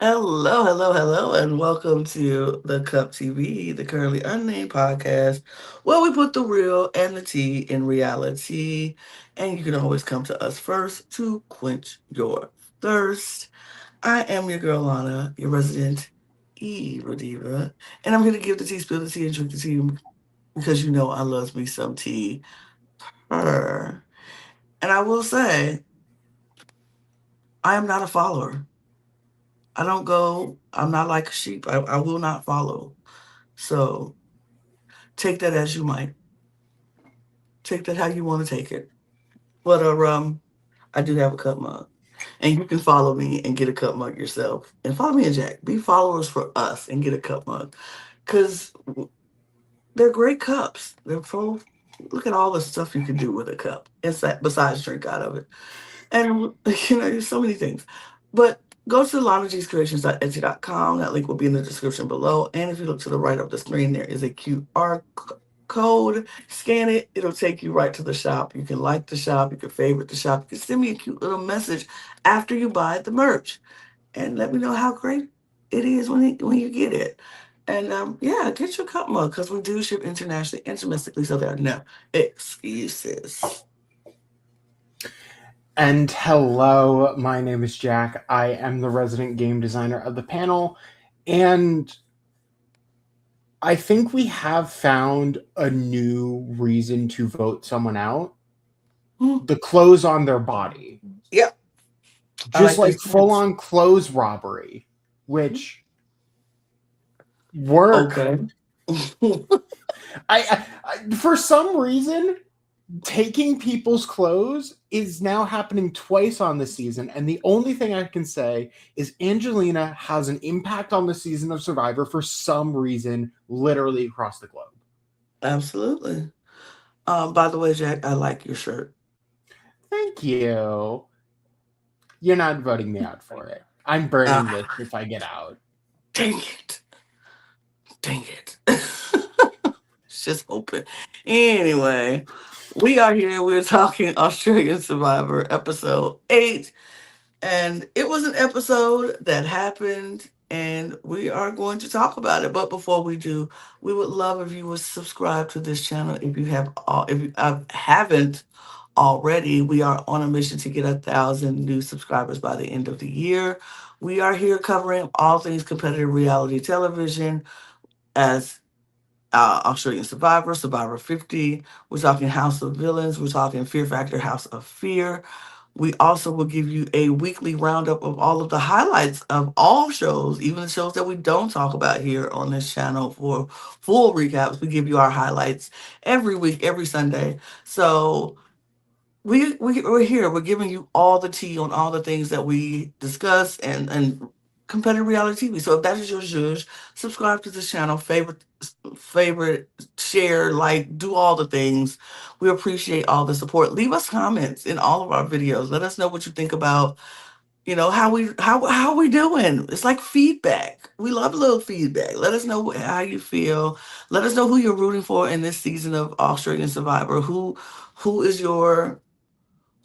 Hello, hello, hello, and welcome to the Cup TV, the Currently Unnamed Podcast, where we put the real and the tea in reality. And you can always come to us first to quench your thirst. I am your girl, Lana, your resident Eva Diva, and I'm here to give the tea, spill the tea, and drink the tea because you know I love me some tea. Her. And I will say, I am not a follower. I don't go, I'm not like a sheep. I will not follow. So take that as you might. Take that how you want to take it. But I do have a cup mug. And you can follow me and get a cup mug yourself. And follow me and Jack. Be followers for us and get a cup mug. Cause they're great cups. They're full. Look at all the stuff you can do with a cup. Inside besides drink out of it. And there's so many things. But go to lanajcreations.etsy.com. That link will be in the description below. And if you look to the right of the screen, there is a QR code. Scan it, it'll take you right to the shop. You can like the shop, you can favorite the shop, you can send me a cute little message after you buy the merch. And let me know how great it is when you get it. And yeah, get your cup mug because we do ship internationally and domestically, so there are no excuses. And hello, my name is Jack. I am the resident game designer of the panel, and I think we have found a new reason to vote someone out. The clothes on their body. Yep. Just like full-on clothes robbery, which worked. Okay. I for some reason, taking people's clothes is now happening twice on the season, and the only thing I can say is Angelina has an impact on the season of Survivor for some reason, literally across the globe. Absolutely. By the way, Jack, I like your shirt. Thank you. You're not voting me out for it. I'm burning this if I get out. Dang it. Dang it. It's just open. Anyway, we are here. We're talking Australian Survivor episode 8. And it was an episode that happened, and we are going to talk about it. But before we do, we would love if you would subscribe to this channel. If you haven't already, we are on a mission to get 1,000 new subscribers by the end of the year. We are here covering all things competitive reality television as Australian Survivor, Survivor 50. We're talking House of Villains. We're talking Fear Factor, House of Fear. We also will give you a weekly roundup of all of the highlights of all shows, even the shows that we don't talk about here on this channel for full recaps. We give you our highlights every week, every Sunday. So we're here. We're giving you all the tea on all the things that we discuss and competitive reality TV. So if that is your zhuzh, subscribe to this channel, favorite, share, like, do all the things. We appreciate all the support. Leave us comments in all of our videos. Let us know what you think about, how we doing. It's like feedback. We love a little feedback. Let us know how you feel. Let us know who you're rooting for in this season of Australian Survivor. Who is your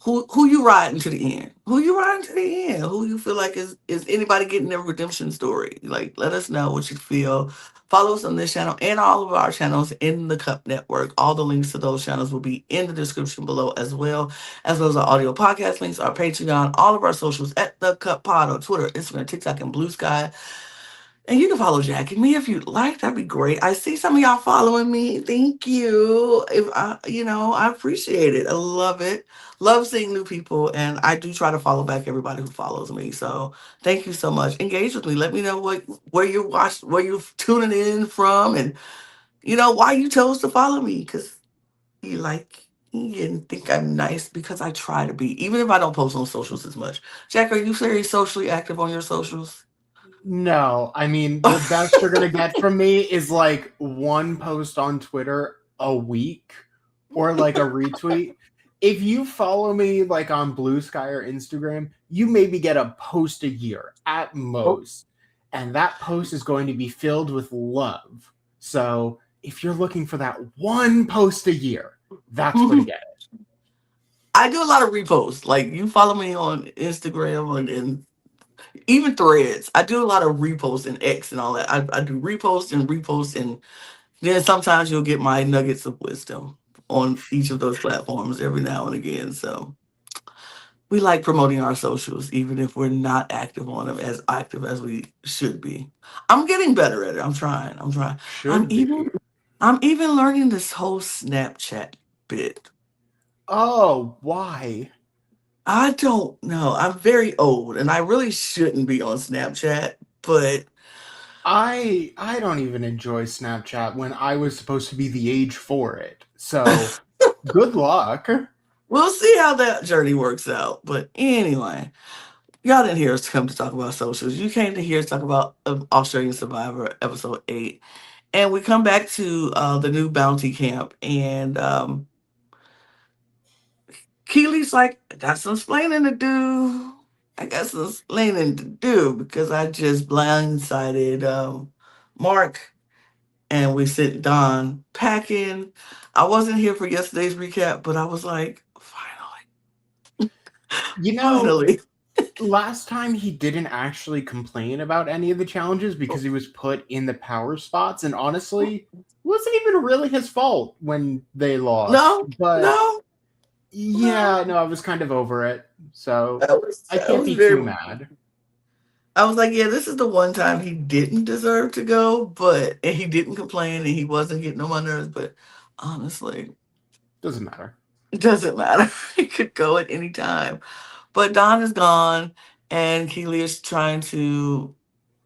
who you riding to the end? Who you riding to the end? Who you feel like is anybody getting their redemption story? Like, let us know what you feel. Follow us on this channel and all of our channels in the Cup Network. All the links to those channels will be in the description below as well as our audio podcast links, our Patreon, all of our socials at the Cup Pod on Twitter, Instagram, TikTok, and Blue Sky. And you can follow Jack and me if you'd like. That'd be great. I see some of y'all following me. Thank you. If I appreciate it. I love it. Love seeing new people. And I do try to follow back everybody who follows me. So thank you so much. Engage with me. Let me know where you're tuning in from, and why you chose to follow me. Because you didn't think I'm nice because I try to be, even if I don't post on socials as much. Jack, are you very socially active on your socials? No, I mean, the best you're going to get from me is like one post on Twitter a week or like a retweet. If you follow me like on Blue Sky or Instagram, you maybe get a post a year at most. And that post is going to be filled with love. So if you're looking for that one post a year, that's where to get it. I do a lot of reposts. Like, you follow me on Instagram and Even threads. I do a lot of reposts and X and all that. I do reposts, and then sometimes you'll get my nuggets of wisdom on each of those platforms every now and again. So we like promoting our socials, even if we're not active on them as active as we should be. I'm getting better at it. I'm trying. I'm trying. I'm Should even be. I'm even learning this whole Snapchat bit. Oh, why? I don't know. I'm very old and I really shouldn't be on Snapchat, but I don't even enjoy Snapchat when I was supposed to be the age for it. So, good luck. we'll see how that journey works out. But anyway, y'all didn't hear us come to talk about socials. You came to hear us talk about Australian Survivor episode 8. And we come back to the new bounty camp, and Keely's like, I got some explaining to do. I got some explaining to do because I just blindsided Mark and we sent Don packing. I wasn't here for yesterday's recap, but I was like, You know, finally. last time he didn't actually complain about any of the challenges because he was put in the power spots, and honestly, it wasn't even really his fault when they lost. No, But no, yeah, no. no, I was kind of over it, so I was, I I can't was be too very, mad. I was like, yeah, this is the one time he didn't deserve to go, but and he didn't complain and he wasn't getting on my nerves. But honestly, Doesn't matter. it doesn't matter. He could go at any time. But Don is gone, and Keely is trying to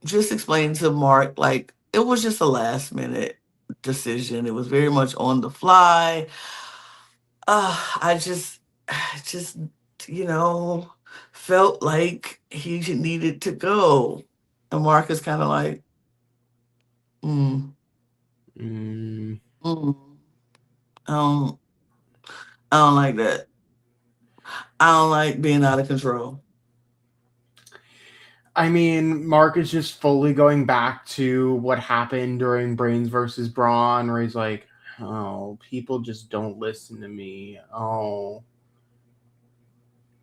just explain to Mark like it was just a last minute decision. It was very much on the fly. I just, you know, felt like he needed to go. And Mark is kind of like, mm, Mm, mm, I don't, I don't like that. I don't like being out of control. I mean, Mark is just fully going back to what happened during Brains versus Brawn, where he's like, "Oh, people just don't listen to me. Oh,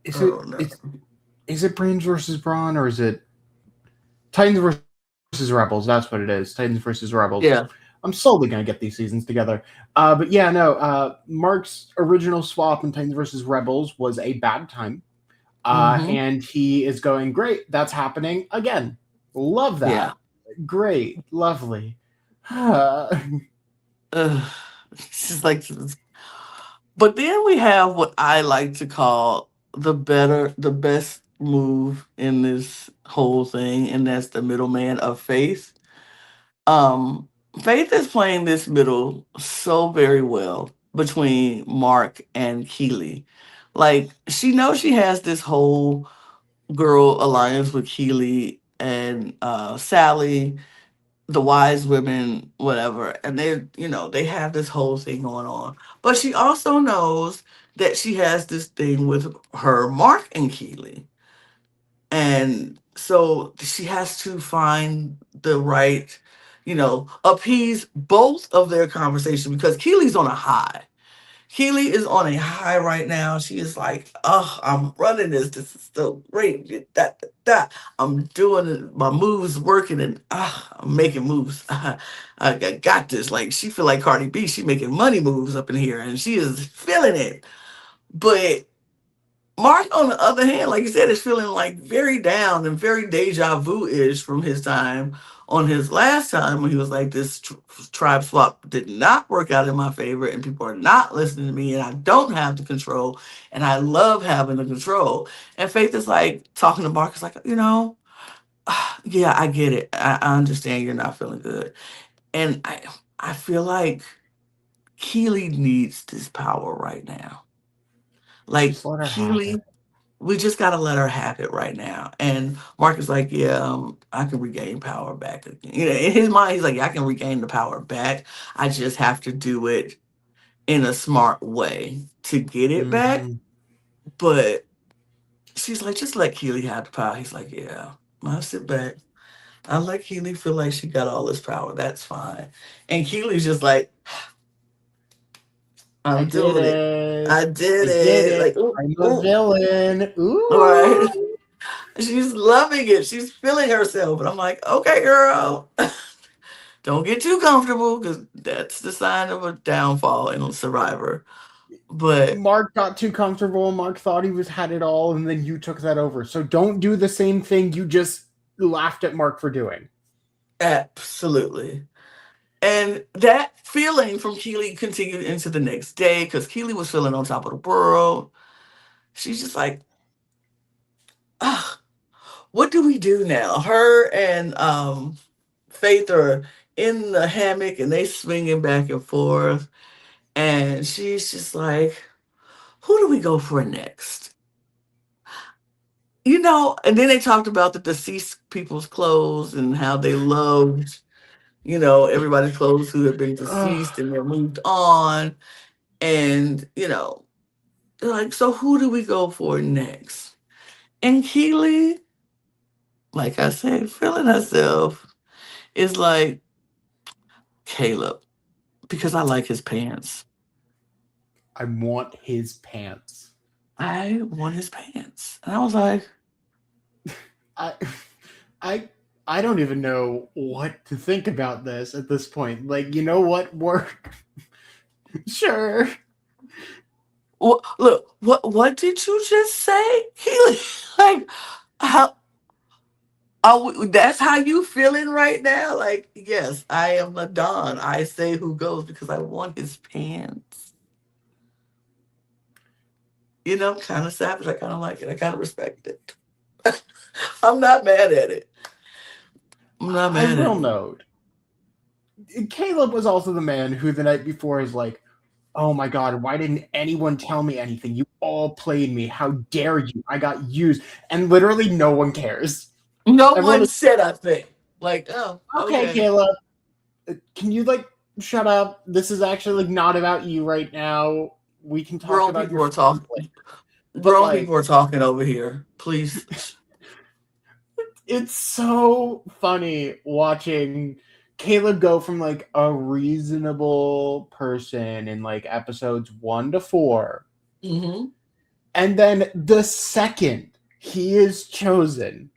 is it Oh no. is is it Brains versus Brawn or is it Titans versus Rebels? That's what it is. Titans versus Rebels. Yeah. I'm slowly gonna get these seasons together. But yeah, no. Mark's original swap in Titans versus Rebels was a bad time, Mm-hmm. and he is going great. That's happening again. Love Yeah. that. Great, lovely. Uh, Ugh. It's just like, but then we have what I like to call the best move in this whole thing, and that's the middleman of Faith. Um, Faith is playing this middle so very well between Mark and Keely. Like she knows she has this whole girl alliance with Keely and Sally, the wise women, whatever, and they have this whole thing going on. But she also knows that she has this thing with her Mark and Keely, and so she has to find the right, appease both of their conversation because Keely's on a high. Keely is on a high right now. She is like, oh, I'm running this. This is so great. I'm doing it. My moves working and I'm making moves. I got this. Like she feel like Cardi B. She making money moves up in here and she is feeling it. But Mark, on the other hand, like you said, is feeling like very down and very deja vu ish from his time on his last time when he was like, this tribe swap did not work out in my favor and people are not listening to me and I don't have the control and I love having the control. And Faith is like talking to Mark, is like, yeah, I get it. I understand you're not feeling good. And I feel like Keely needs this power right now. Like just let her have it. Keely, we just got to let her have it right now. And Mark is like, yeah, I can regain power back again. In his mind, he's like, yeah, I can regain the power back. I just have to do it in a smart way to get it back. Hmm. But she's like, just let Keely have the power. He's like, yeah, I'll sit back. I let Keely feel like she got all this power. That's fine. And Keely's just like, I I'm did doing it. it. I did I did it. it. Like, ooh, I'm a ooh. villain. All right. Ooh. She's loving it. She's feeling herself. And I'm like, okay, girl, don't get too comfortable because that's the sign of a downfall in a survivor. But Mark got too comfortable. Mark thought he was had it all, and then you took that over. So don't do the same thing you just laughed at Mark for doing. absolutely. And that feeling from Keely continued into the next day because Keely was feeling on top of the world. She's just like, ah, what do we do now? Her and Faith are in the hammock and they swinging back and forth. And she's just like, who do we go for next? And then they talked about the deceased people's clothes and how they loved, everybody's clothes who had been Ugh, deceased and they moved on. And, they're like, so who do we go for next? And Keely, like I said, feeling herself, is like, Caleb, because I like his pants. I want his pants. I want his pants. And I was like, I, I, I don't even know what to think about this at this point. Like, you know what? Work. Sure. Look, what did you just say? Keely, like, how that's how you feeling right now? Like, yes, I am the Don. I say who goes because I want his pants. Kind of savage. I kind of like it. I kind of respect it. I'm not mad at it. I'm not I mad at will it. note. Caleb was also the man who the night before is like, oh my god, why didn't anyone tell me anything? You all played me. How dare you? I got used. And literally no one cares. No Everyone one is said a thing. Like, oh, okay, okay. Caleb. Can you like shut up? This is actually like not about you right now. We can talk Grown about people your are family. talking. But Grown people like are talking over here. Please. it's so funny watching Caleb go from like a reasonable person in like episodes 1 to 4. Hmm. And then the second he is chosen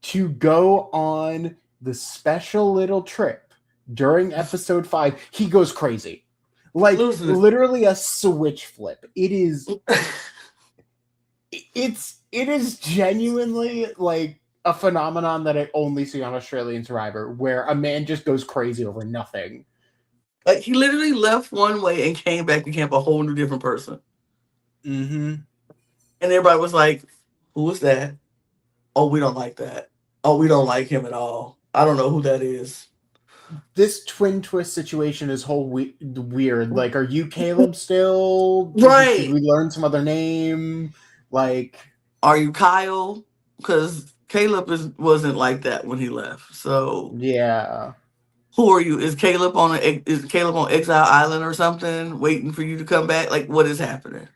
to go on the special little trip during episode 5, he goes crazy. Like Losing it. literally a switch flip. It is genuinely like a phenomenon that I only see on Australian Survivor where a man just goes crazy over nothing. Like, he literally left one way and came back to camp a whole new different person. Mm-hmm. And everybody was like, who is that? Oh, we don't like that. Oh, we don't like him at all. I don't know who that is. This twin twist situation is whole weird. Like, are you Caleb still? Should Right. we learn some other name? Like, Are you Kyle? Because Caleb wasn't like that when he left. So yeah. who are you? Is Caleb on Exile Island or something, waiting for you to come back? Like, what is happening?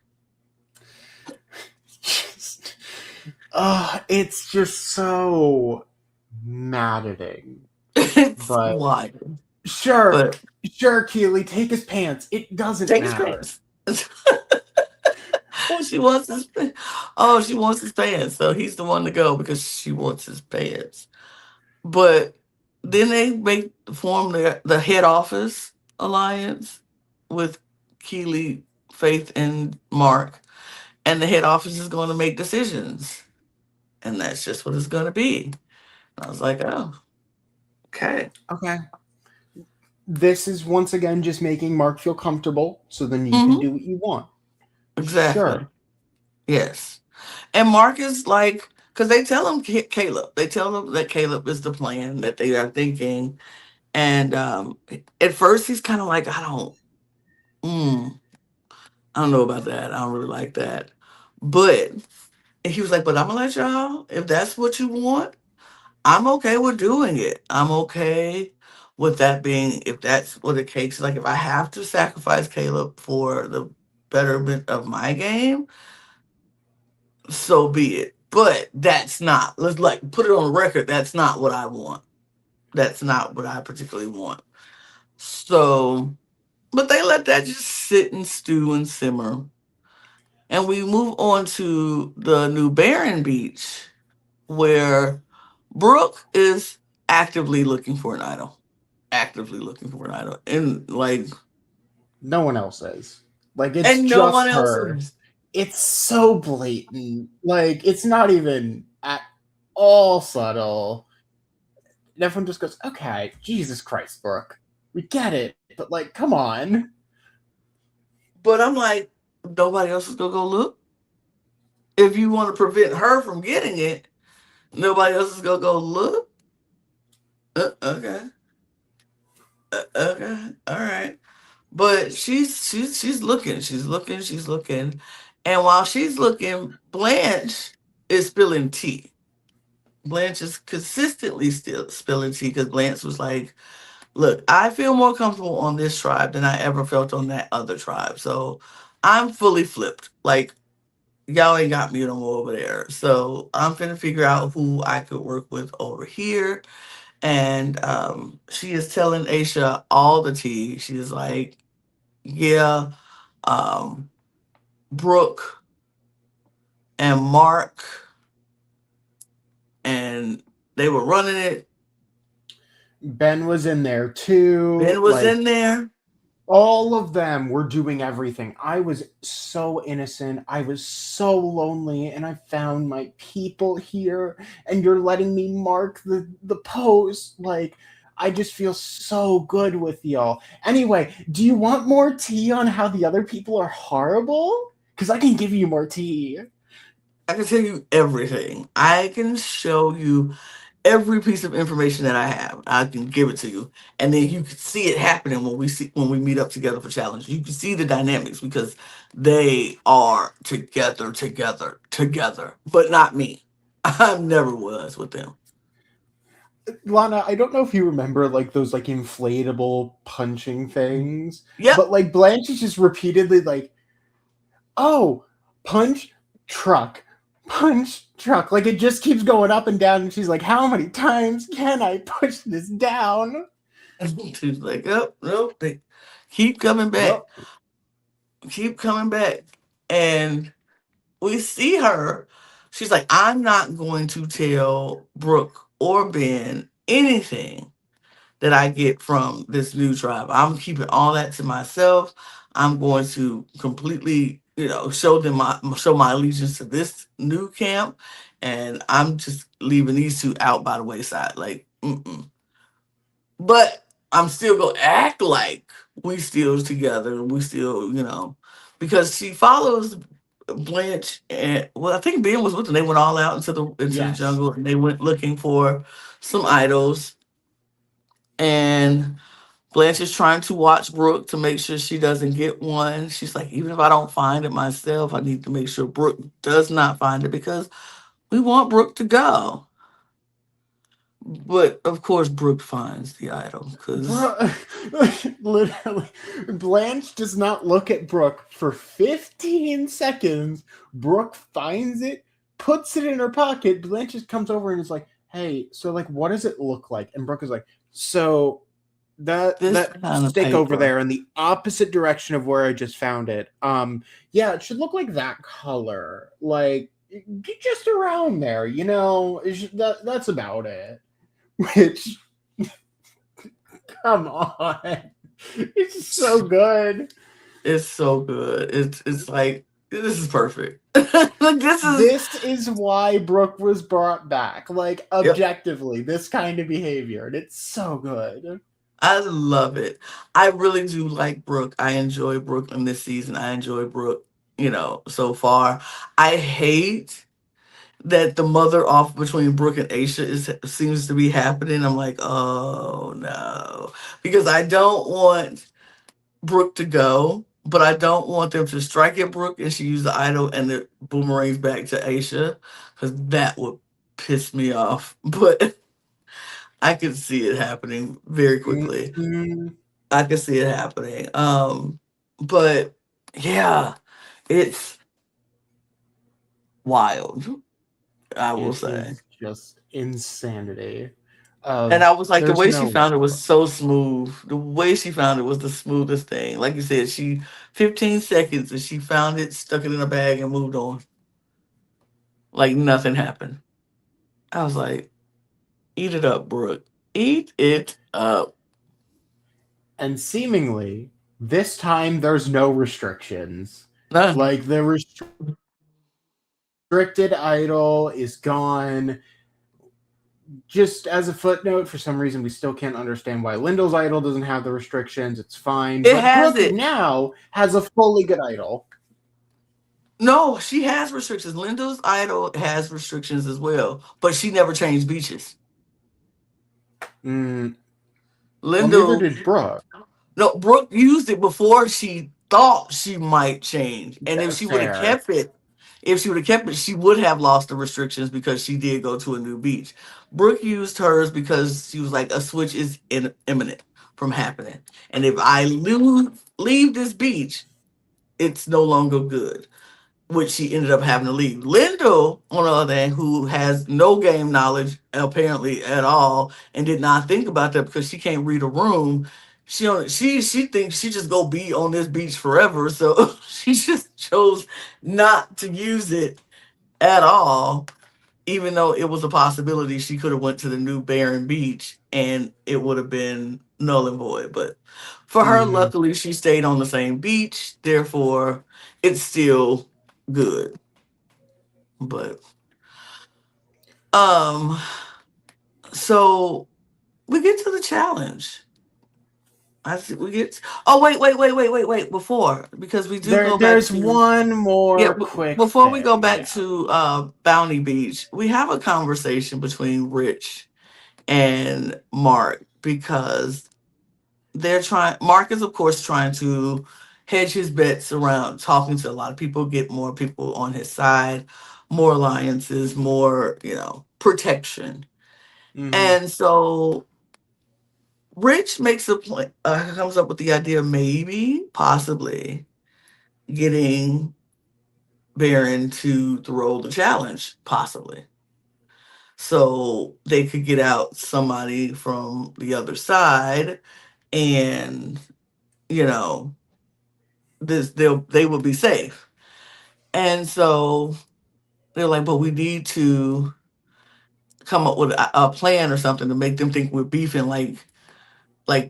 Just, it's just so maddening. It's But wild. sure, But sure, Keely, take his pants. It doesn't take his matter. pants. She wants his. Oh, she wants his pants. So he's the one to go because she wants his pants. But then they form the head office alliance with Keely, Faith, and Mark, and the head office is going to make decisions, and that's just what it's going to be. I was like, oh, okay, Okay. This is once again just making Mark feel comfortable so then you can hmm do what you want. exactly, Sure. yes. And Mark is like, because they tell him Caleb, they tell him that Caleb is the plan that they are thinking, and at first he's kind of like, mm, I don't know about that. I don't really like that. But and he was like, but I'm gonna let y'all, if that's what you want, I'm okay with doing it. I'm okay with that being, if that's what it takes. Like, if I have to sacrifice Caleb for the betterment of my game, so be it. But that's not, let's like put it on record, that's not what I want. That's not what I particularly want. So, but they let that just sit and stew and simmer. And we move on to the new Barren Beach. where Brooke is actively looking for an idol. Actively looking for an idol. And like, No one else is. Like, it's and no one just else her. is. It's so blatant. Like, it's not even at all subtle. And everyone just goes, okay, Jesus Christ, Brooke. We get it, but like, come on. But I'm like, nobody else is gonna go look. If you want to prevent her from getting it, nobody else is gonna go look. Okay, okay, all right. But she's looking, she's looking, and while she's looking, Blanche is spilling tea. Blanche is consistently still spilling tea because Blanche was like, "Look, I feel more comfortable on this tribe than I ever felt on that other tribe, so I'm fully flipped. Like, y'all ain't got me no more over there. So I'm finna figure out who I could work with over here." And she is telling Aisha all the tea. She's like, "Yeah, um, Brooke and Mark, and they were running it. Ben was in there too. Ben was Like, in there." all of them were doing everything. I was so innocent. I was so lonely, and I found my people here. And you're letting me mark the post. Like, I just feel so good with y'all. Anyway, do you want more tea on how the other people are horrible? Because I can give you more tea. I can tell you everything. I can show you every piece of information that I have. I can give it to you, and then you can see it happening when we meet up together for challenge. You can see the dynamics because they are together, but not me. I never was with them. Lana, I don't know if you remember like those like inflatable punching things, Yep. but like Blanche is just repeatedly like, oh, punch truck, punch truck. Like it just keeps going up and down, and she's like, how many times can I push this down? She's like, oh no, they keep coming back, Yep. keep coming back, and we see her. She's like, I'm not going to tell Brooke or Ben anything that I get from this new tribe. I'm keeping all that to myself. I'm going to completely, show my allegiance to this new camp, and I'm just leaving these two out by the wayside. Like, mm-mm. But I'm still gonna act like we still together, and we still, because she follows Blanche, and well, I think Ben was with them. They went all out into the Yes. jungle, and they went looking for some idols. And Blanche is trying to watch Brooke to make sure she doesn't get one. She's like, even if I don't find it myself, I need to make sure Brooke does not find it because we want Brooke to go. But of course, Brooke finds the idol because Bro, literally, Blanche does not look at Brooke for 15 seconds. Brooke finds it, puts it in her pocket. Blanche just comes over and is like, hey, so like, what does it look like? And Brooke is like, so this that kind of stick over paper. there in the opposite direction of where I just found it. Yeah, it should look like that color. Like just around there, that's about it. Which, come on. It's so good. It's so good. It's like this is perfect. Like this is This is why Brooke was brought back. Like, yep. objectively, this kind of behavior. And it's so good. I love it. I really do like Brooke. I enjoy Brooklyn this season. I enjoy Brooke, so far. I hate that the mother off between Brooke and Aisha is seems to be happening. I'm like, oh no. Because I don't want Brooke to go, but I don't want them to strike at Brooke and she use the idol and it boomerangs back to Aisha. Because that would piss me off. But I can see it happening very quickly. Mhm. I can see it happening. But yeah, it's wild, I will It say. is just insanity. And I was like, the There's way she no way. found it was so smooth. The way she found it was the smoothest thing. Like you said, she 15 seconds and she found it, stuck it in a bag, and moved on. Like nothing happened. I was like, eat it up, Brooke. Eat it up. And seemingly, this time there's no restrictions. None. Like, the restricted idol is gone. Just as a footnote, for some reason, we still can't understand why Lyndall's idol doesn't have the restrictions. It's fine. It But has Brooke it. now has a fully good idol. No, she has restrictions. Linda's idol has restrictions as well, but she never changed beaches. Mm, well, neither Linda, did Brooke. no, Brooke used it before she thought she might change, and if she would have Fair. kept it, she would have lost the restrictions because she did go to a new beach. Brooke used hers because she was like, a switch is imminent from happening, and if I leave this beach, it's no longer good, which she ended up having to leave. Lindo, on the other hand, who has no game knowledge apparently at all, and did not think about that because she can't read a room. She thinks she just go be on this beach forever, so she just chose not to use it at all. Even though it was a possibility, she could have went to the new barren beach and it would have been null and void. But for her, Mm-hmm. luckily, she stayed on the same beach. Therefore, it's still good. But um, so we get to the challenge. I see we get. Oh wait! Before, because we do go back There's to, one yeah. more quick Before we go thing. back Yeah. to Bounty Beach, we have a conversation between Rich and Mark because they're trying. Mark is of course trying to hedge his bets around talking to a lot of people, get more people on his side, more alliances, more protection. Mm-hmm. And so Rich makes a plan, comes up with the idea of maybe, possibly getting Baron to throw the challenge, possibly. So they could get out somebody from the other side, and you know, they will be safe. And so they're like, but we need to come up with a plan or something to make them think we're beefing, like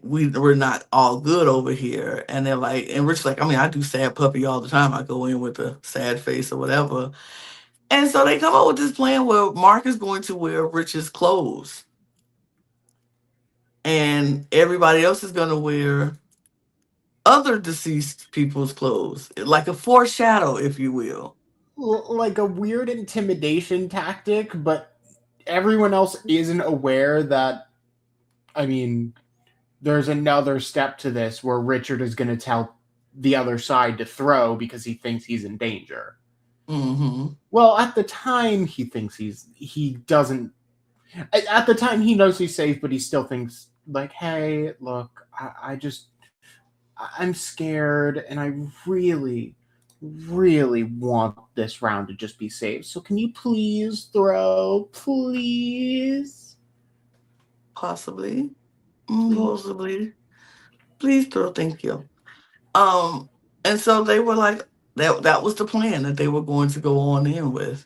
we're not all good over here. And they're like, and Rich's like, I mean, I do sad puppy all the time. I go in with a sad face or whatever. And so they come up with this plan where Mark is going to wear Rich's clothes, and everybody else is going to wear other deceased people's clothes, like a foreshadow, if you will. Like a weird intimidation tactic, but everyone else isn't aware that, I mean, there's another step to this where Richard is going to tell the other side to throw because he thinks he's in danger. Hmm. Well, at the time, he doesn't, at the time, he knows he's safe, but he still thinks, like, hey, look, I'm scared and I really, really want this round to just be safe. So can you please throw? Please? Possibly. Please? Possibly. Please throw, thank you. Um, and so they were like, that was the plan that they were going to go on in with.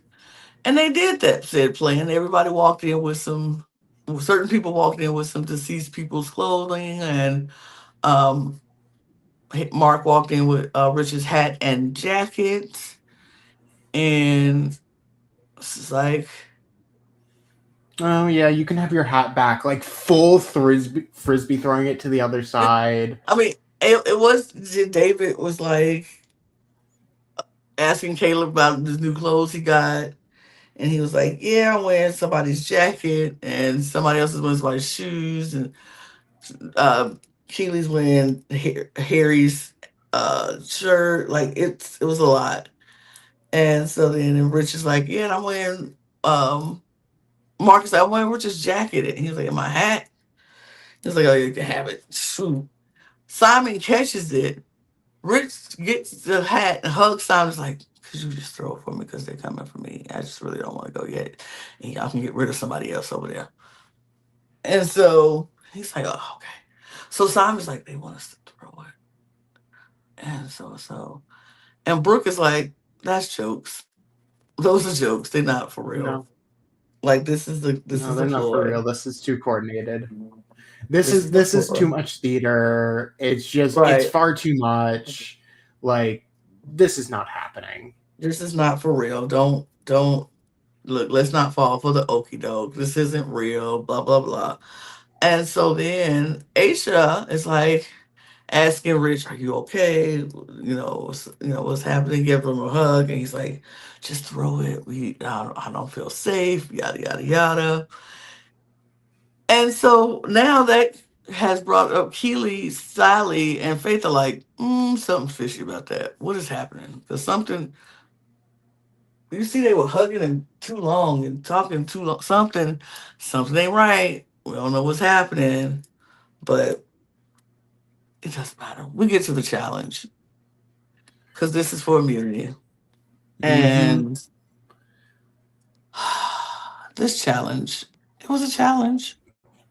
And they did that said plan. Everybody walked in with certain people walked in with some deceased people's clothing, and um, Mark walked in with Richard's hat and jacket. And it's like, Oh, yeah, you can have your hat back. Like full frisbee throwing it to the other side. I mean, it was, David was like asking Caleb about his new clothes he got. And he was like, yeah, I'm wearing somebody's jacket, and somebody else is wearing somebody's shoes, and uh, Keely's wearing Harry's shirt. Like it was a lot. And so then Rich is like, yeah, and I'm wearing Marcus, I'm wearing Rich's jacket. And he was like, in my hat. He was like, oh, you can have it. Shoot. Simon catches it. Rich gets the hat and hugs Simon's like, could you just throw it for me because they're coming for me? I just really don't want to go yet. And y'all can get rid of somebody else over there. And so he's like, oh, okay. So Simon's like, they want us to throw it. And Brooke is like, that's jokes. Those are jokes. They're not for real. No. Like this No, is a they're not for ploy. real. This is too coordinated. This This is is a this is too ploy. much theater. It's Right. far too much. Like this is not happening. This is not for real. Don't look. Let's not fall for the okey doke. This isn't real. Blah blah blah. And so then Aisha is like asking Rich, "Are you okay? You know what's happening?" Give him a hug, and he's like, "Just throw it. I don't feel safe." Yada yada yada. And so now that has brought up Keely, Sally, and Faith are like, something fishy about that. What is happening? Because something, you see, they were hugging and too long and talking too long. Something ain't right. We don't know what's happening, but it doesn't matter. We get to the challenge because this is for immunity. Mm-hmm. And this challenge, it was a challenge.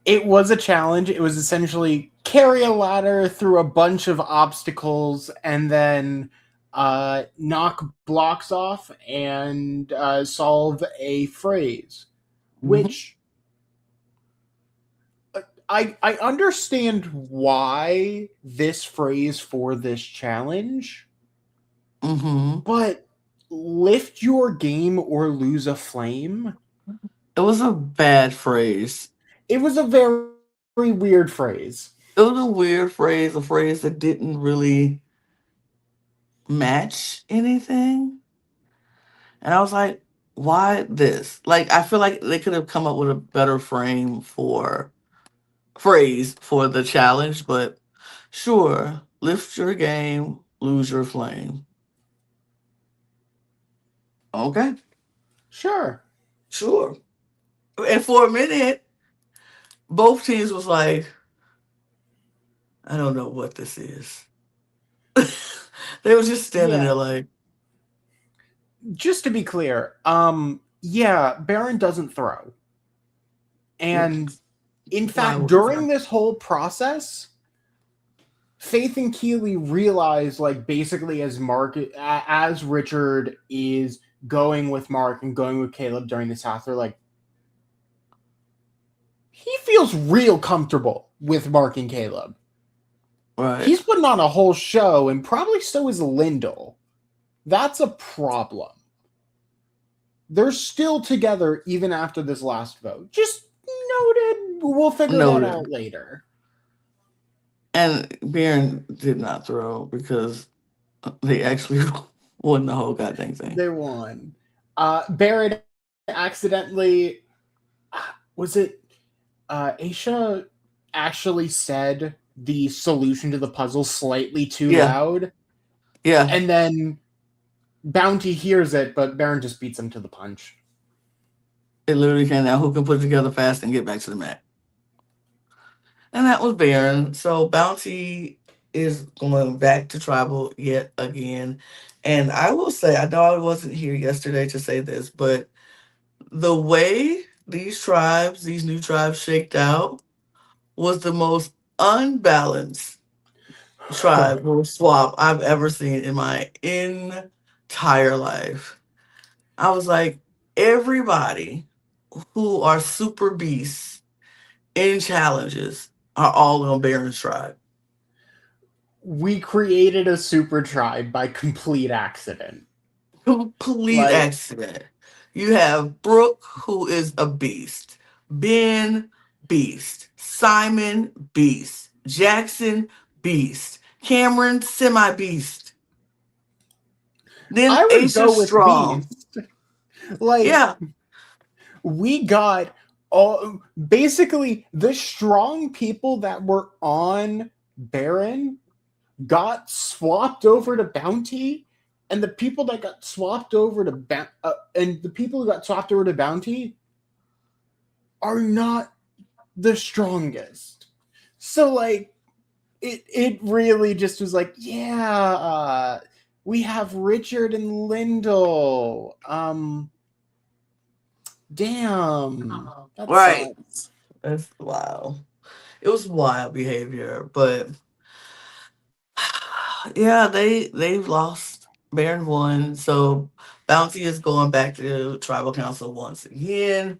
It was a challenge. It was essentially carry a ladder through a bunch of obstacles and then knock blocks off and solve a phrase, Hmm. which I understand why this phrase for this challenge, Hmm. but lift your game or lose a flame. It was a bad phrase. It was a very weird phrase. It was a weird phrase, a phrase that didn't really match anything. And I was like, why this? Like, I feel like they could have come up with a better frame for phrase for the challenge, but sure, lift your game, lose your flame. Okay, Sure. sure. And for a minute, both teams was like, I don't know what this is. They was just standing Yeah. there like, Just to be clear, yeah, Baron doesn't throw. And in why fact, would we during throw? this whole process, Faith and Keeley realize, like, basically as Richard is going with Mark and going with Caleb during this house, they're like, he feels real comfortable with Mark and Caleb. Right. He's putting on a whole show, and probably so is Lyndall. That's a problem. They're still together even after this last vote. Just noted. We'll figure that out Noted. later. And Baron did not throw because they actually won the whole goddamn thing. They won. Barrett accidentally was it Aisha actually said the solution to the puzzle slightly too Yeah, loud, yeah. and then Bounty hears it, but Baron just beats him to the punch. It literally came down who can put it together fast and get back to the mat. And that was Baron. So Bounty is going back to tribal yet again. And I will say, I know I wasn't here yesterday to say this, but the way these new tribes shaked out was the most unbalanced tribe or swap I've ever seen in my entire life. I was like, everybody who are super beasts in challenges are all on Baron's tribe. We created a super tribe by complete accident. Complete Like, accident. You have Brooke, who is a beast. Ben, beast. Simon, beast. Jackson, beast. Cameron, semi beast. Then I would Aisha go with Strong. Beast. Like, Yeah, we got all basically the strong people that were on Baron got swapped over to Bounty, and the people that got swapped over to and the people who got swapped over to Bounty are not the strongest. So like it really just was like, yeah, we have Richard and Lyndall. Damn, that right. sucks. That's wild. It was wild behavior, but yeah, they've lost. Baron won, so Bounty is going back to tribal council once again.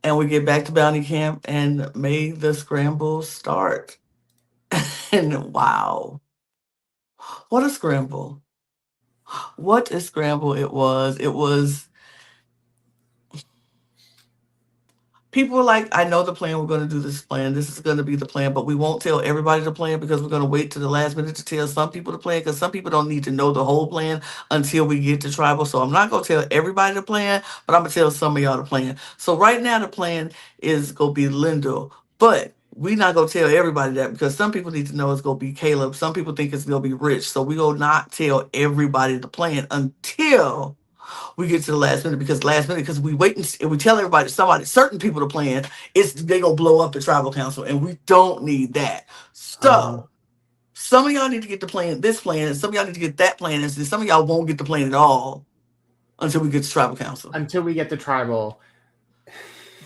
And we get back to Bounty Camp and may the scramble start. And wow, what a scramble. What a scramble it was. It was people were like, I know the plan. We're going to do this plan. This is going to be the plan, but we won't tell everybody the plan because we're going to wait to the last minute to tell some people the plan because some people don't need to know the whole plan until we get to tribal. So I'm not going to tell everybody the plan, but I'm going to tell some of y'all the plan. So right now, the plan is going to be Lindo, but we're not going to tell everybody that because some people need to know it's going to be Caleb. Some people think it's going to be Rich. So we will not tell everybody the plan until we get to the last minute because last minute because we wait and we tell everybody somebody certain people to plan it's they gonna blow up the tribal council and we don't need that. Uh-huh. So some of y'all need to get the plan this plan and some of y'all need to get that plan and some of y'all won't get the plan at all until we get to tribal council Until we get to tribal.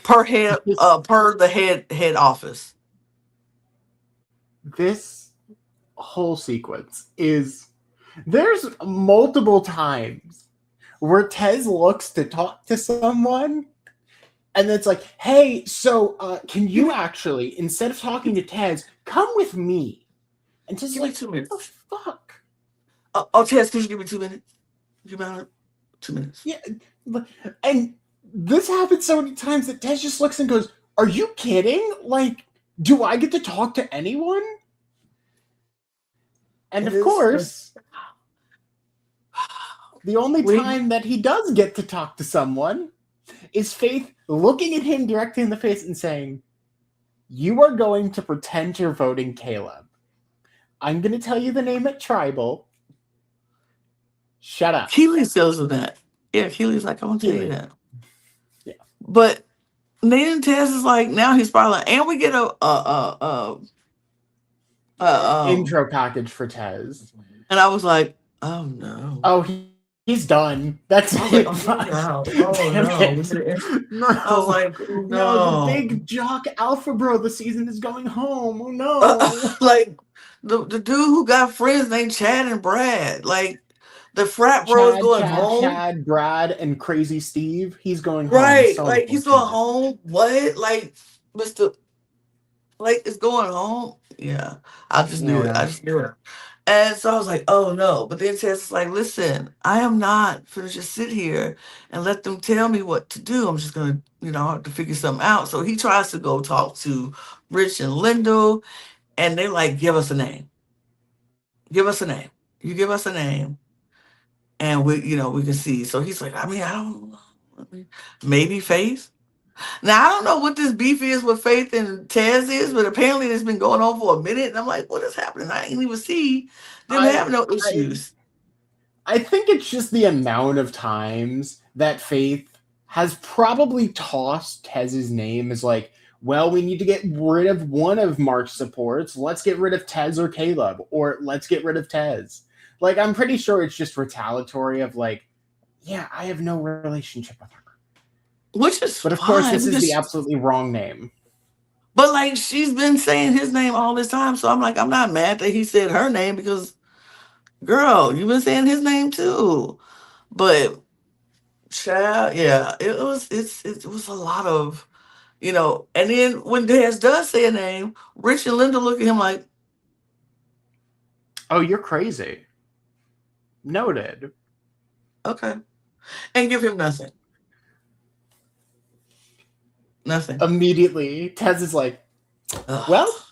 per head This, per the head office. this whole sequence is there's multiple times where Tez looks to talk to someone and it's like, hey, so can you actually, instead of talking to Tez, come with me? And Tez is Give me like, two what the minutes. fuck? Oh, Tess, could you give me 2 minutes? Give me 2 minutes. Yeah, and this happens so many times that Tez just looks and goes, are you kidding? Like, do I get to talk to anyone? And It of is course, the only we time that he does get to talk to someone is Faith looking at him directly in the face and saying, you are going to pretend you're voting Caleb. I'm going to tell you the name at Tribal. Shut up. Keely tells him that. Yeah, Keely's like, I won't tell you Keely. that. Yeah. But Nathan Tess is like now he's probably like, and we get Intro package for Tez. and I was like, oh no. Oh, he's done. That's I was it. like, oh no, oh Damn no. it. No. I was like, No, the no. big jock alpha bro the season is going home. Oh no. Like the dude who got friends named Chad and Brad. Like the frat bro is going home. Chad, Brad, and Crazy Steve. He's going home. Right. So Like he's going unfortunate. home. What? Like Mr. Like it's going home. Yeah. I just knew it. I Yeah. just knew it. And so I was like, oh no. But then Tess is like, listen, I am not gonna just sit here and let them tell me what to do. I'm just gonna, have to figure something out. So he tries to go talk to Rich and Lindo, and they're like, give us a name. Give us a name. You give us a name, and we can see. So he's like, I mean, I don't know. Maybe Faith. Now I don't know what this beef is with Faith and Taz is, but apparently it's been going on for a minute, and I'm like, what is happening? I ain't even see them I have no I issues. I think it's just the amount of times that Faith has probably tossed Tez's name as like, well, we need to get rid of one of Mark's supports. Let's get rid of Tez or Caleb, or let's get rid of Tez. Like, I'm pretty sure it's just retaliatory of like, yeah, I have no relationship with her. Which is But of course, fine this is the because, absolutely wrong name. but like she's been saying his name all this time, so I'm like, I'm not mad that he said her name because, girl, you've been saying his name too. But child, yeah, it was a lot of, and then when Daz does say a name, Rich and Linda look at him like, Oh, you're crazy. Noted. okay, and give him nothing. Nothing. Immediately, Tez is like, Ugh. well,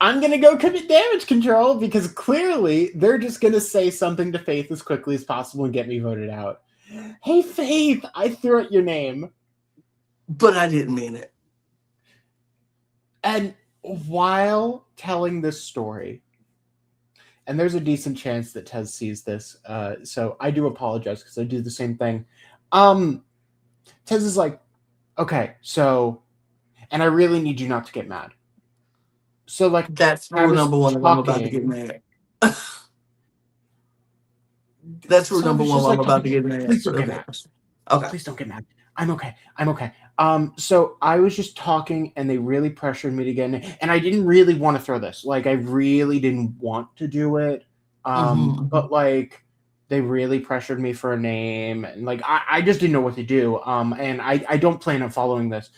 I'm going to go commit damage control because clearly they're just going to say something to Faith as quickly as possible and get me voted out. Hey, Faith, I threw out your name. But I didn't mean it. And while telling this story, and there's a decent chance that Tez sees this, so I do apologize because I do the same thing. Tez is like, okay, so, and I really need you not to get mad. So, like, That's I rule was number one. If I'm about to talking. get mad. That's rule So I number was one. just When I'm like, about to talking, get mad. please But don't get okay. mad. Okay. Please don't get mad. I'm okay. I'm okay. So I was just talking and they really pressured me to get in, and I didn't really want to throw this. Like, I really didn't want to do it. Mm-hmm. But like, they really pressured me for a name, and like I just didn't know what to do. And I don't plan on following this.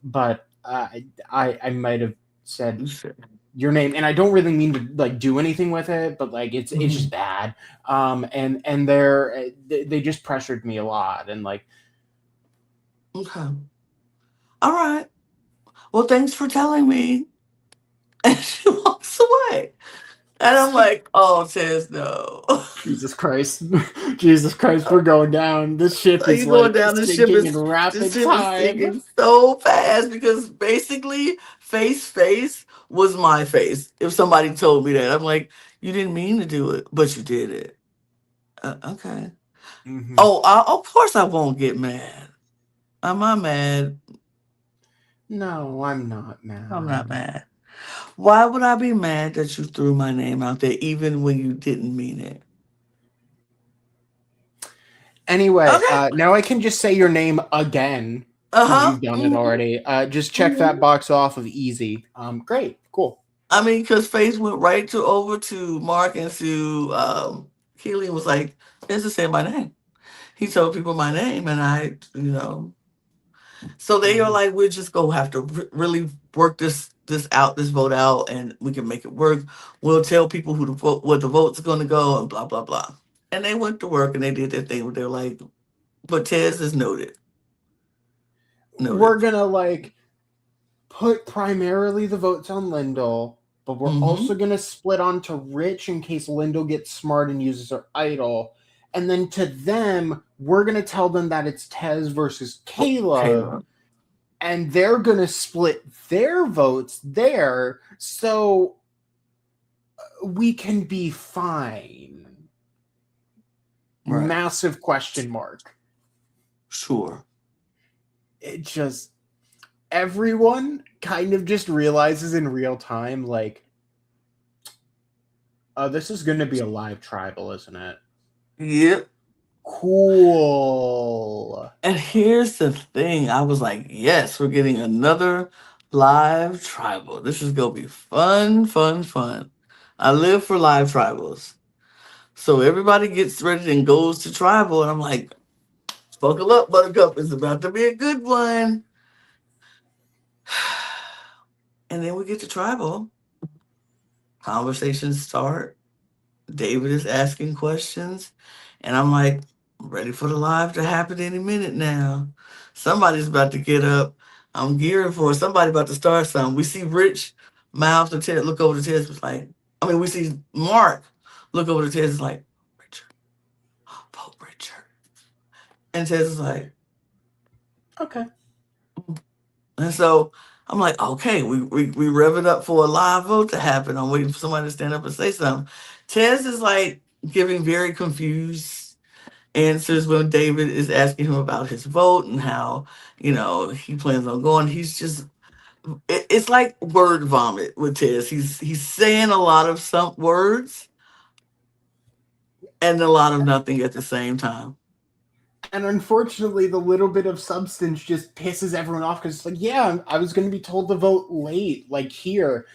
But I might have said You said. your name, and I don't really mean to like do anything with it, but like it's just Mhm. bad. And they just pressured me a lot, and like Okay. All right. Well, thanks for telling me. And she walks away. And I'm it's like like, oh, Tess, no. Jesus Christ, Jesus Christ, we're going down. This ship So is you going like down sinking in the rapid ship is time. sinking so fast because basically face was my face. If somebody told me that, I'm like, you didn't mean to do it, but you did it. Okay. Hmm. Oh, of course I won't get mad. Am I mad? No, I'm not I'm not mad. mad. Why would I be mad that you threw my name out there even when you didn't mean it? Anyway, Okay. now I can just say your name again Uh because huh. you've done it already. Just check that Hmm. box off of easy. Great, cool. I mean, because Faith went right to over to Mark and to Keely and was like, "Let's just say my name." He told people my name, and so they are Hmm. like, "We're just gonna have to really work this vote out, and we can make it work. We'll tell people who the vote where the vote's gonna go, and blah blah blah." And they went to work and they did their thing. They're like, "But Tez is noted, We're noted." gonna like put primarily the votes on Lindell, but we're also Mm-hmm. gonna split onto Rich in case Lindell gets smart and uses her idol. And then to them, we're gonna tell them that it's Tez versus Caleb, Caleb, and they're gonna split their votes there, so we can be fine. right? Massive question mark. Sure. It just everyone kind of just realizes in real time, like, this is going to be a live tribal, isn't it? Yep. Cool. And here's the thing. I was like, yes, we're getting another live tribal. This is gonna be fun, fun, fun. I live for live tribals. So everybody gets ready and goes to tribal, and I'm like, buckle up, Buttercup. It's about to be a good one. And then we get to tribal. Conversations start. David is asking questions, and I'm like, I'm ready for the live to happen any minute now. Somebody's about to get up. I'm gearing for it. Somebody about to start something. We see Rich mouth to Ted, look over to Ted, was like, I mean, we see Mark look over to Ted, is like, Richard, vote Richard. And Ted is like, Okay. "Mm." And so I'm like, okay, we rev it up for a live vote to happen. I'm waiting for somebody to stand up and say something. Tez is like giving very confused answers when David is asking him about his vote and how, he plans on going. He's just it's like word vomit with Tez. He's saying a lot of some words and a lot of nothing at the same time. And unfortunately, the little bit of substance just pisses everyone off because it's like, yeah, I was going to be told to vote late, like here.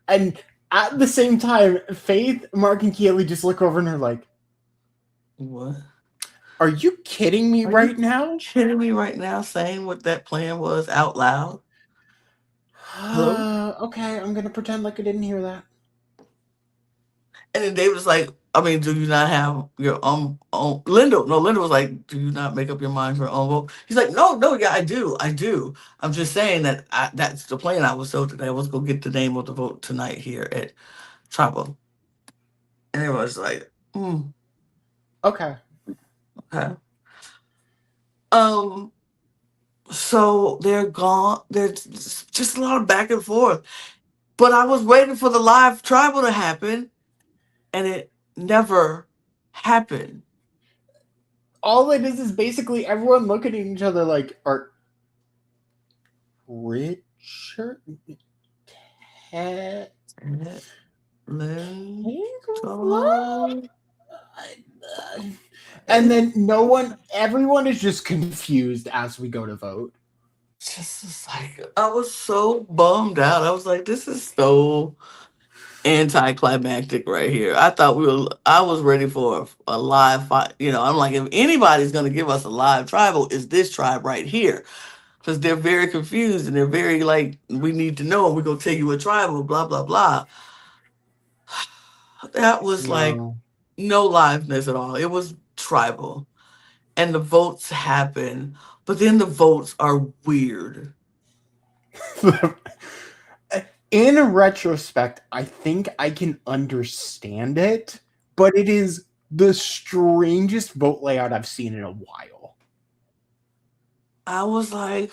And at the same time, Faith, Mark, and Keely just look over and are like, What? are you kidding me Are you right now? kidding me right now saying what that plan was out loud? Hello? Okay, I'm going to pretend like I didn't hear that. And then David was like, I mean, do you not have your own Linda? No, Linda was like, do you not make up your mind for your own vote? He's like, no, no, yeah, I do. I do. I'm just saying that that's the plan I was told today. I was going to get the name of the vote tonight here at Tribal. And it was like, Okay. okay. Um, so they're gone. There's just a lot of back and forth. But I was waiting for the live tribal to happen, and it never happened. All it is basically everyone looking at each other like, are Richard, Ted, Lynn, Caleb? And then no one, everyone is just confused as we go to vote. just like I was so bummed out. I was like, this is so. anticlimactic right here. I was ready for a live fight. You know, I'm like, if anybody's going to give us a live tribal, it's this tribe right here. Because they're very confused and they're very like, we need to know, and we're going to tell you a tribal, blah, blah, blah. That was like No. no liveness at all. It was tribal. And the votes happen, but then the votes are weird. In retrospect, I think I can understand it, but it is the strangest vote layout I've seen in a while. I was like,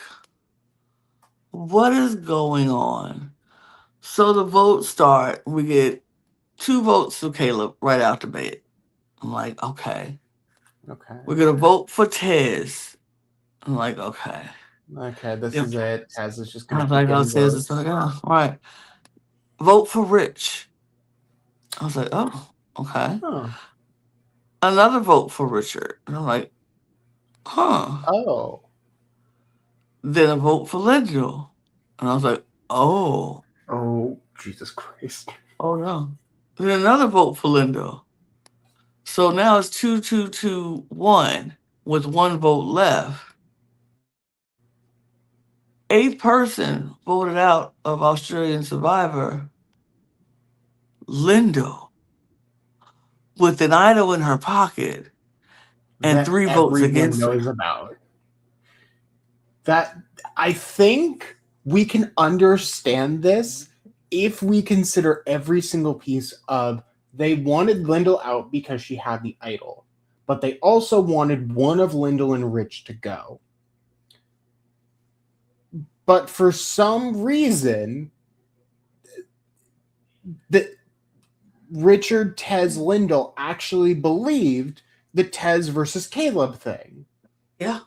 what is going on? So the votes start. We get two votes for Caleb right out the bat. I'm like, okay. Okay. We're gonna vote for Tez. I'm like, okay. Okay, this Then is it. Taz is just I gonna was keep like, oh, getting Tez is votes. gonna go. All right. Vote for Rich. I was like, oh, okay. Huh. Another vote for Richard. And I'm like, huh. Oh. Then a vote for Lendl. And I was like, oh, Oh, Jesus Christ. oh no. Then another vote for Lendl. So now it's 2-2-2-1 with one vote left. Eighth person voted out of Australian Survivor, Lindo, with an idol in her pocket and That three votes everyone against her. knows about. That I think we can understand this if we consider every single piece of they wanted Lyndall out because she had the idol, but they also wanted one of Lyndall and Rich to go. But for some reason, that Richard, Tez, Lyndall actually believed the Tez versus Caleb thing. Yeah.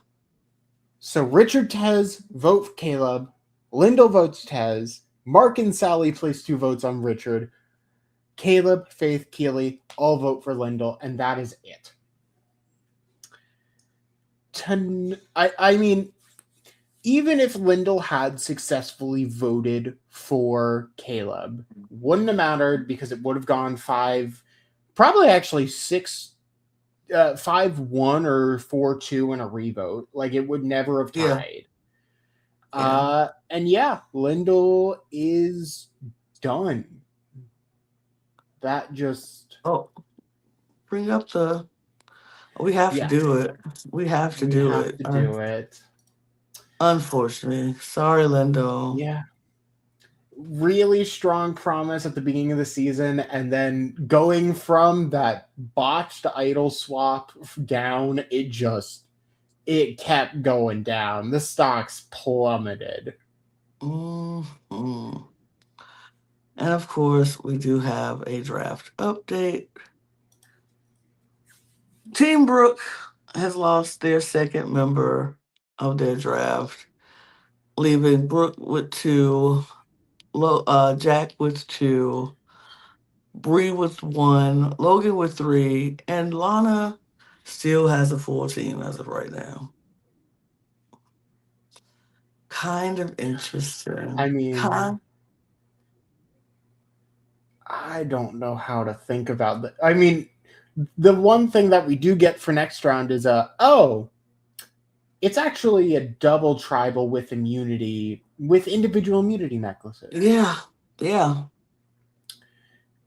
So Richard, Tez vote for Caleb. Lyndall votes Tez. Mark and Sally place 2 votes on Richard. Caleb, Faith, Keely all vote for Lyndall, and that is it. I mean, even if Lyndall had successfully voted for Caleb, wouldn't have mattered because it would have gone 5, probably actually 6, 5-1 or 4-2 in a revote. Like it would never have Yeah. tied. Yeah. And yeah, Lyndall is done. That just Oh, bring up the. We have to yeah, do it. We have to we do have it. to do it. Unfortunately. Sorry, Lindo. Yeah. Really strong promise at the beginning of the season, and then going from that botched idol swap down, it kept going down. The stocks plummeted. hmm And of course, we do have a draft update. Team Brook has lost their second member of their draft, leaving Brook with 2, Jack with 2, Bree with 1, Logan with 3, and Lana still has a full team as of right now. Kind of I interesting. mean, I don't know how to think about that. I mean, the one thing that we do get for next round is it's actually a double tribal with immunity, with individual immunity necklaces. Yeah, yeah.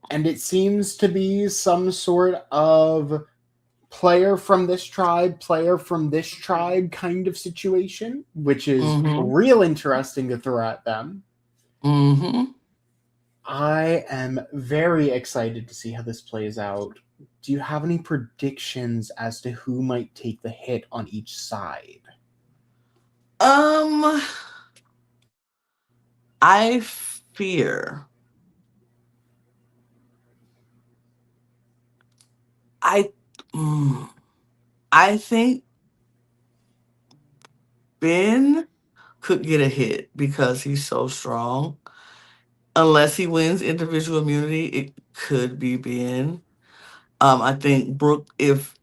And it seems to be some sort of player from this tribe, player from this tribe kind of situation, which is Mm-hmm. real interesting to throw at them. Mm-hmm. I am very excited to see how this plays out. Do you have any predictions as to who might take the hit on each side? Um, I fear. I mm, I think Ben could get a hit because he's so strong. Unless he wins individual immunity, it could be Ben. I think Brooke, if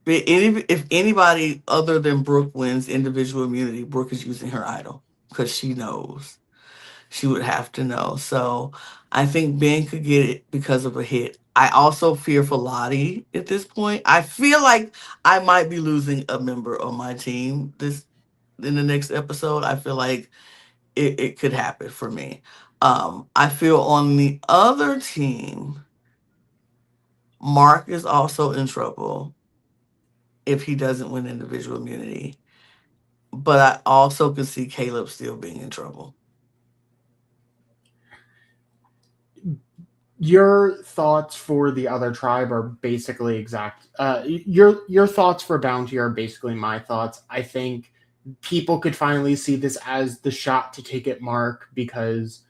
anybody other than Brooke wins individual immunity, Brooke is using her idol because she knows. she would have to know. So I think Ben could get it because of a hit. I also fear for Lottie at this point. I feel like I might be losing a member on my team this in the next episode. I feel like it could happen for me. I feel on the other team, Mark is also in trouble if he doesn't win individual immunity. But I also can see Caleb still being in trouble. Your thoughts for the other tribe are basically exact. Your thoughts for Bounty are basically my thoughts. I think people could finally see this as the shot to take it mark, because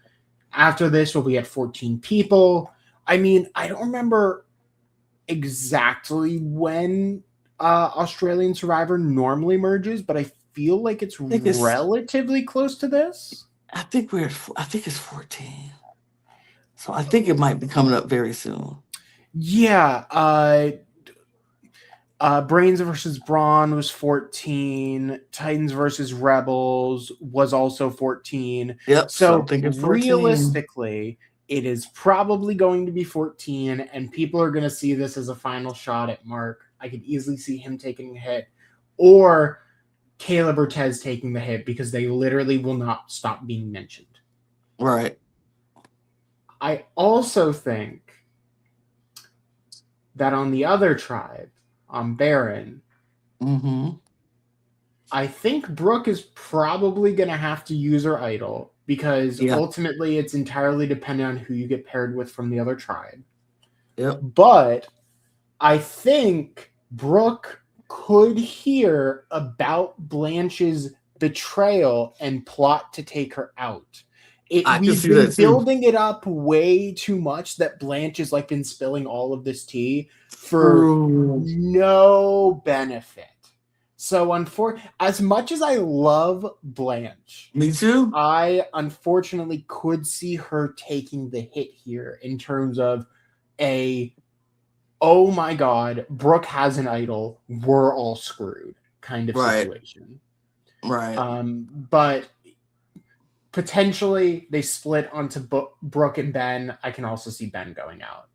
after this we'll be at 14 people. I mean, I don't remember exactly when Australian Survivor normally merges, but I feel like it's I think it's relatively close to this. I think it's 14. So I think it might be coming up very soon. Yeah, Brains versus Brawn was 14. Titans versus Rebels was also 14. Yep, so I'm So thinking 14. realistically, it is probably going to be 14, and people are going to see this as a final shot at Mark. I could easily see him taking a hit, or Caleb or Tez taking the hit, because they literally will not stop being mentioned. Right. I also think that on the other tribe, on Baron, Mm-hmm. I think Brooke is probably going to have to use her idol, because Yeah. ultimately it's entirely dependent on who you get paired with from the other tribe. Yep. But I think Brooke could hear about Blanche's betrayal and plot to take her out. I can We've see been that too. building it up way too much that Blanche has like been spilling all of this tea for True. no benefit. So, as much as I love Blanche, Me too. I unfortunately could see her taking the hit here in terms of a, oh my god, Brooke has an idol, we're all screwed kind of Right. situation. Right. But potentially they split onto Brooke and Ben. I can also see Ben going out.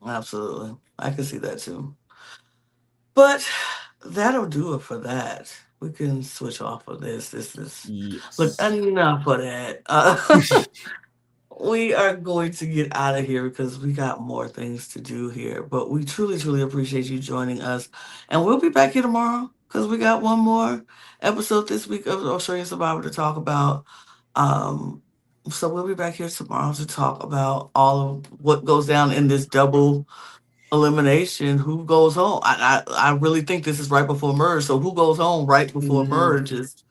Absolutely. I can see that too. But that'll do it for that. We can switch off of this. This is look Yes. enough of that. We are going to get out of here because we got more things to do here. But we truly, truly appreciate you joining us. And we'll be back here tomorrow because we got one more episode this week of Australian Survivor to talk about. Um, so we'll be back here tomorrow to talk about all of what goes down in this double elimination. Who goes home? I really think this is right before merge. So who goes home right before Mm, merge is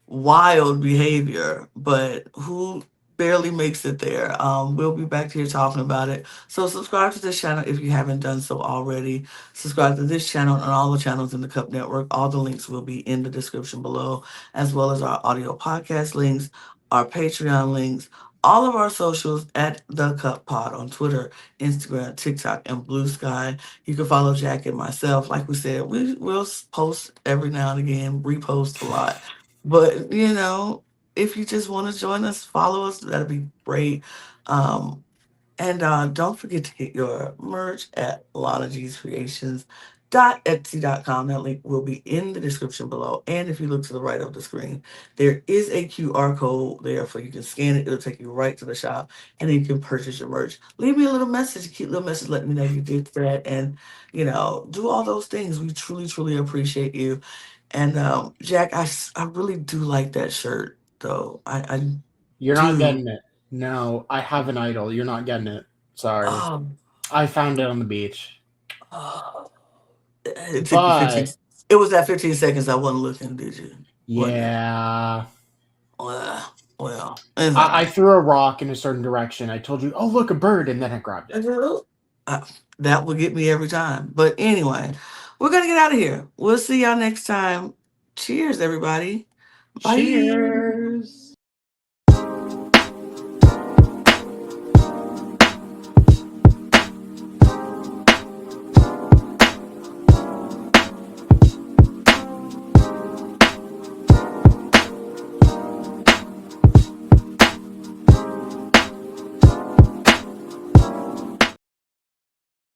wild behavior, but who barely makes it there. We'll be back here talking about it. So subscribe to this channel if you haven't done so already. Subscribe to this channel and all the channels in the Cup Network. All the links will be in the description below, as well as our audio podcast links, our Patreon links, all of our socials at the Cup Pod on Twitter, Instagram, TikTok, and Blue Sky. You can follow Jack and myself. Like we said, we will post every now and again, repost a lot. But if you just want to join us, follow us. That'd be great. Um, and don't forget to get your merch at Lana G's Creations. Etsy.com. That link will be in the description below. And if you look to the right of the screen, there is a QR code there for you can scan it. It'll take you right to the shop and then you can purchase your merch. Leave me a little message, a cute little message letting me know you did that. And, do all those things. We truly, truly appreciate you. And Jack, I really do like that shirt, though. I you're not do. getting it. No, I have an idol. You're not getting it. Sorry. Um, I found it on the beach. uh, it took you 15. But It was that 15 seconds I wasn't looking, did you? Wasn't it? yeah, Well, it's all I right. threw a rock in a certain direction. I told you, oh, look, a bird, and then I grabbed it. Uh, that will get me every time. But anyway, we're going to get out of here. We'll see y'all next time. Cheers, everybody. Bye. Cheers.